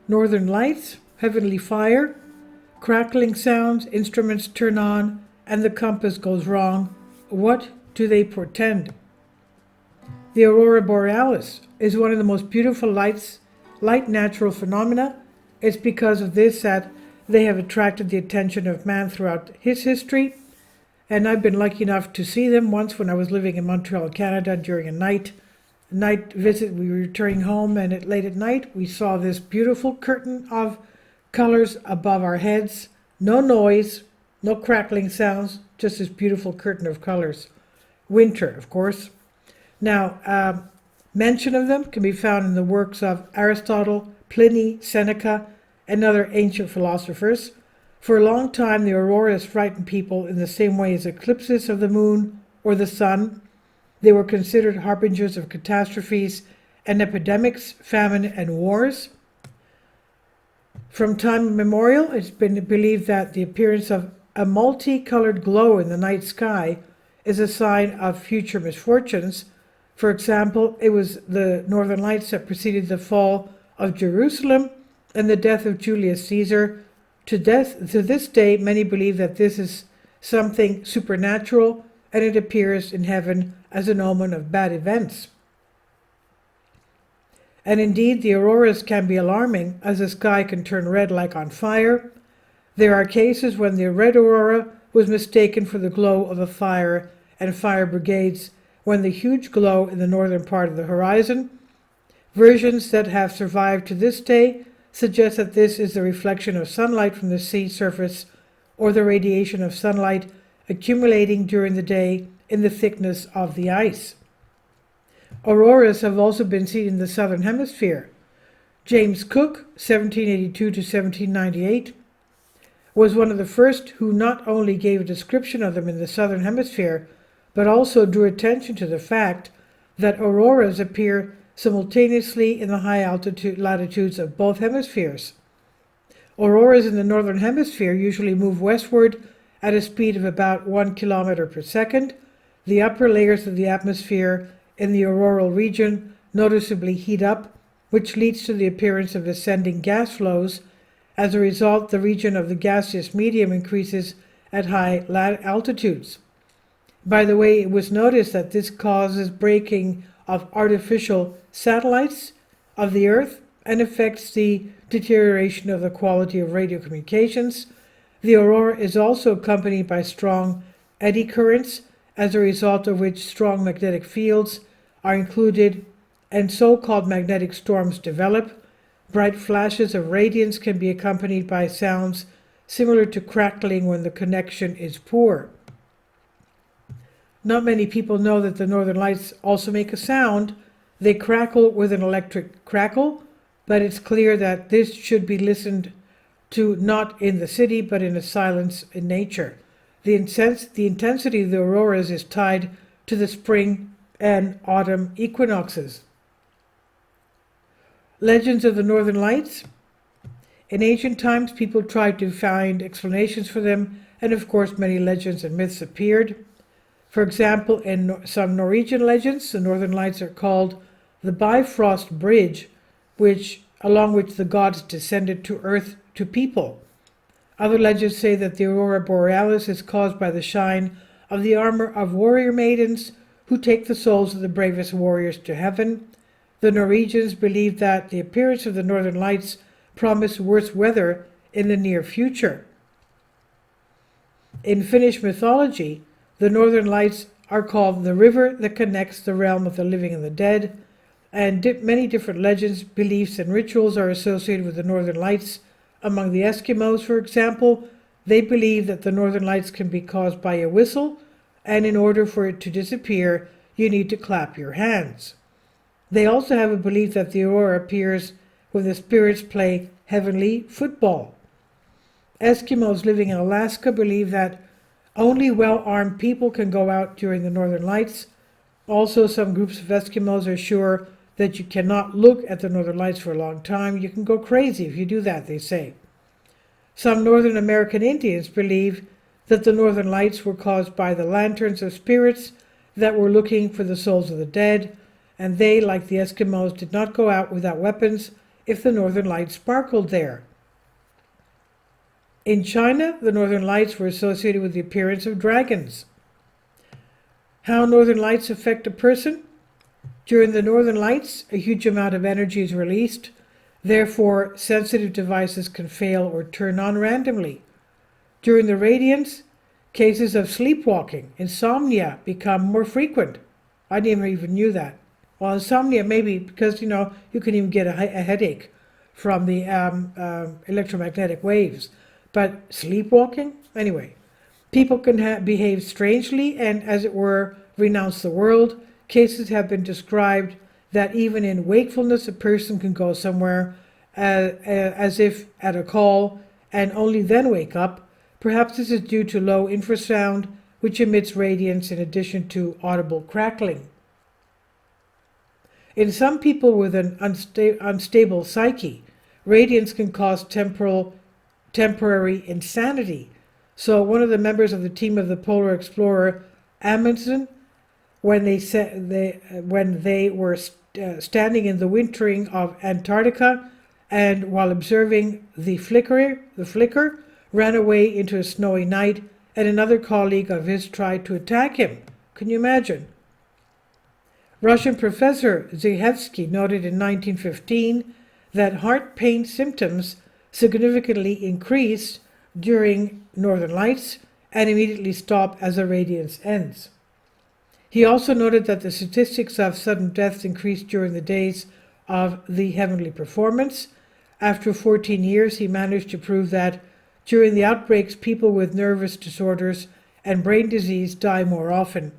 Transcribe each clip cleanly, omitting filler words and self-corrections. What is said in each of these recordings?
Northern lights, heavenly fire, crackling sounds, instruments turn on, and the compass goes wrong. What do they portend? The aurora borealis is one of the most beautiful light natural phenomena. It's because of this that they have attracted the attention of man throughout his history, and I've been lucky enough to see them once when I was living in Montreal, Canada, during a night visit. We were returning home, and late at night we saw this beautiful curtain of colors above our heads. No noise, no crackling sounds, just this beautiful curtain of colors. Winter, of course. Now, mention of them can be found in the works of Aristotle, Pliny, Seneca, and other ancient philosophers. For a long time, the aurora has frightened people in the same way as eclipses of the moon or the sun. They were considered harbingers of catastrophes and epidemics, famine, and wars. From time immemorial, it's been believed that the appearance of a multicolored glow in the night sky is a sign of future misfortunes. For example, it was the northern lights that preceded the fall of Jerusalem and the death of Julius Caesar. To this day, many believe that this is something supernatural, and it appears in heaven as an omen of bad events. And indeed, the auroras can be alarming, as the sky can turn red like on fire. There are cases when the red aurora was mistaken for the glow of a fire, and fire brigades when the huge glow in the northern part of the horizon. Versions that have survived to this day suggest that this is the reflection of sunlight from the sea surface or the radiation of sunlight accumulating during the day in the thickness of the ice. Auroras have also been seen in the southern hemisphere. James Cook, 1782 to 1798, was one of the first who not only gave a description of them in the southern hemisphere, but also drew attention to the fact that auroras appear simultaneously in the high latitudes of both hemispheres. Auroras in the northern hemisphere usually move westward at a speed of about 1 kilometer per second. The upper layers of the atmosphere in the auroral region noticeably heat up, which leads to the appearance of ascending gas flows. As a result, the region of the gaseous medium increases at high altitudes. By the way, it was noticed that this causes breaking of artificial satellites of the Earth and affects the deterioration of the quality of radio communications. The aurora is also accompanied by strong eddy currents, as a result of which strong magnetic fields are included and so-called magnetic storms develop. Bright flashes of radiance can be accompanied by sounds similar to crackling when the connection is poor. Not many people know that the northern lights also make a sound. They crackle with an electric crackle, but it's clear that this should be listened to not in the city, but in a silence in nature. The intensity of the auroras is tied to the spring and autumn equinoxes. Legends of the Northern Lights. In ancient times, people tried to find explanations for them, and of course many legends and myths appeared. For example, in some Norwegian legends, the Northern Lights are called the Bifrost Bridge, along which the gods descended to earth to people. Other legends say that the aurora borealis is caused by the shine of the armor of warrior maidens who take the souls of the bravest warriors to heaven. The Norwegians believe that the appearance of the Northern Lights promise worse weather in the near future. In Finnish mythology, the Northern Lights are called the river that connects the realm of the living and the dead, and many different legends, beliefs, and rituals are associated with the Northern Lights. Among the Eskimos, for example, they believe that the Northern Lights can be caused by a whistle, and in order for it to disappear, you need to clap your hands. They also have a belief that the aurora appears when the spirits play heavenly football. Eskimos living in Alaska believe that only well-armed people can go out during the Northern Lights. Also, some groups of Eskimos are sure that you cannot look at the Northern Lights for a long time. You can go crazy if you do that, they say. Some Northern American Indians believe that the Northern Lights were caused by the lanterns of spirits that were looking for the souls of the dead, and they, like the Eskimos, did not go out without weapons. if the northern lights sparkled there. In China, the northern lights were associated with the appearance of dragons. How northern lights affect a person? During the northern lights, a huge amount of energy is released. Therefore, sensitive devices can fail or turn on randomly. During the radiance, cases of sleepwalking, insomnia become more frequent. I never even knew that. Well, insomnia maybe because, you can even get a headache from the electromagnetic waves. But sleepwalking? Anyway, people can behave strangely and, as it were, renounce the world. Cases have been described that even in wakefulness, a person can go somewhere as if at a call and only then wake up. Perhaps this is due to low infrasound, which emits radiance in addition to audible crackling. In some people with an unstable psyche, radiance can cause temporary insanity. So one of the members of the team of the polar explorer Amundsen, when they were standing in the wintering of Antarctica, and while observing the flicker, ran away into a snowy night, and another colleague of his tried to attack him. Can you imagine? Russian professor Zhevsky noted in 1915 that heart pain symptoms significantly increase during northern lights and immediately stop as the radiance ends. He also noted that the statistics of sudden deaths increased during the days of the heavenly performance. After 14 years, he managed to prove that during the outbreaks, people with nervous disorders and brain disease die more often.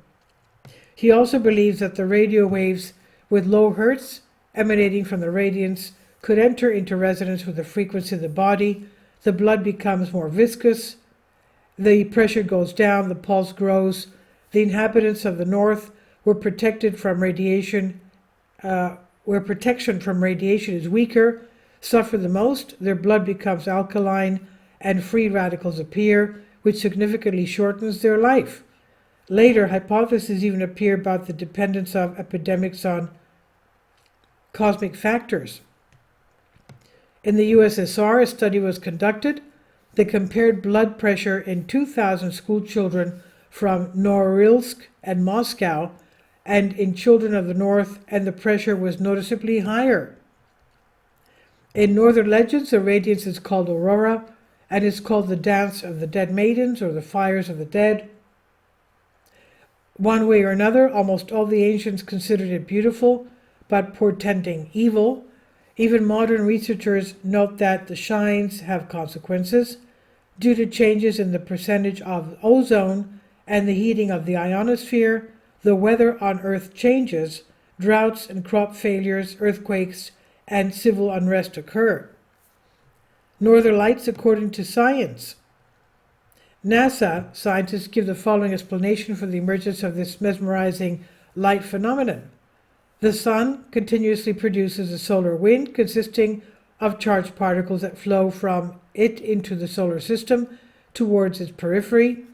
He also believes that the radio waves with low hertz emanating from the radiance could enter into resonance with the frequency of the body. The blood becomes more viscous, the pressure goes down, the pulse grows. The inhabitants of the north where protection from radiation is weaker, suffer the most. Their blood becomes alkaline and free radicals appear, which significantly shortens their life. Later, hypotheses even appear about the dependence of epidemics on cosmic factors. In the USSR, a study was conducted that compared blood pressure in 2,000 school children from Norilsk and Moscow, and in children of the north, and the pressure was noticeably higher. In northern legends, the radiance is called aurora, and is called the dance of the dead maidens or the fires of the dead. One way or another, almost all the ancients considered it beautiful, but portending evil. Even modern researchers note that the shines have consequences. Due to changes in the percentage of ozone and the heating of the ionosphere, the weather on Earth changes, droughts and crop failures, earthquakes, and civil unrest occur. Northern lights according to science. NASA scientists give the following explanation for the emergence of this mesmerizing light phenomenon. The sun continuously produces a solar wind consisting of charged particles that flow from it into the solar system towards its periphery.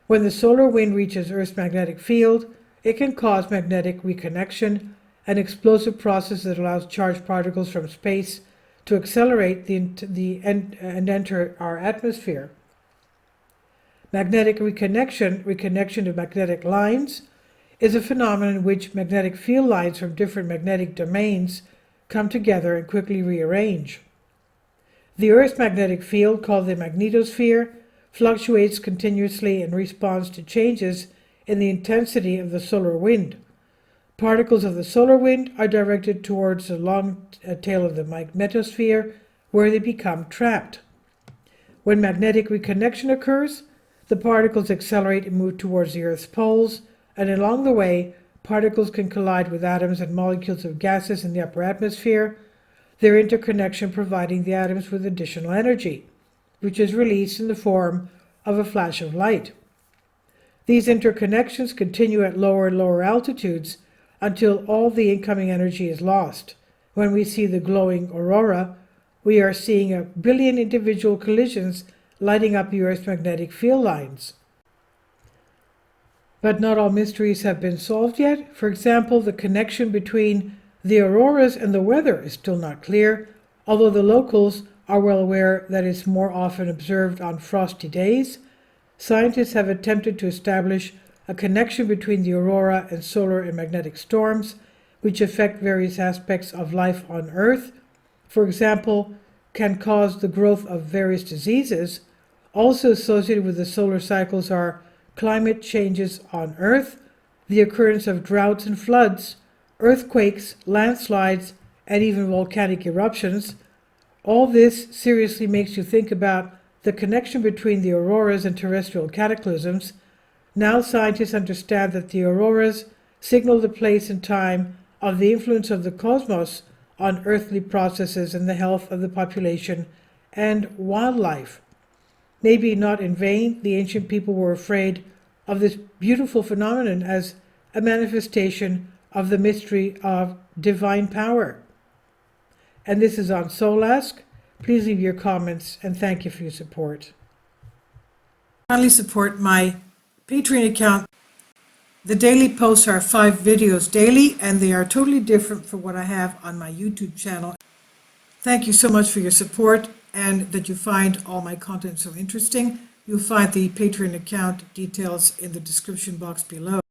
When the solar wind reaches Earth's magnetic field, it can cause magnetic reconnection, an explosive process that allows charged particles from space to accelerate and enter our atmosphere. Magnetic reconnection of magnetic lines, is a phenomenon in which magnetic field lines from different magnetic domains come together and quickly rearrange. The Earth's magnetic field, called the magnetosphere, fluctuates continuously in response to changes in the intensity of the solar wind. Particles of the solar wind are directed towards the long tail of the magnetosphere, where they become trapped. When magnetic reconnection occurs, the particles accelerate and move towards the Earth's poles, and along the way, particles can collide with atoms and molecules of gases in the upper atmosphere, their interconnection providing the atoms with additional energy, which is released in the form of a flash of light. These interconnections continue at lower and lower altitudes until all the incoming energy is lost. When we see the glowing aurora, we are seeing 1 billion individual collisions lighting up the Earth's magnetic field lines. But not all mysteries have been solved yet. For example, the connection between the auroras and the weather is still not clear. Although the locals are well aware that it's more often observed on frosty days, scientists have attempted to establish a connection between the aurora and solar and magnetic storms, which affect various aspects of life on Earth. For example, can cause the growth of various diseases. Also associated with the solar cycles are climate changes on Earth, the occurrence of droughts and floods, earthquakes, landslides, and even volcanic eruptions. All this seriously makes you think about the connection between the auroras and terrestrial cataclysms. Now scientists understand that the auroras signal the place and time of the influence of the cosmos on earthly processes and the health of the population and wildlife. Maybe not in vain, the ancient people were afraid of this beautiful phenomenon as a manifestation of the mystery of divine power. And this is on Solask. Please leave your comments and thank you for your support. Kindly support my Patreon account. The daily posts are 5 videos daily, and they are totally different from what I have on my YouTube channel. Thank you so much for your support and that you find all my content so interesting. You'll find the Patreon account details in the description box below.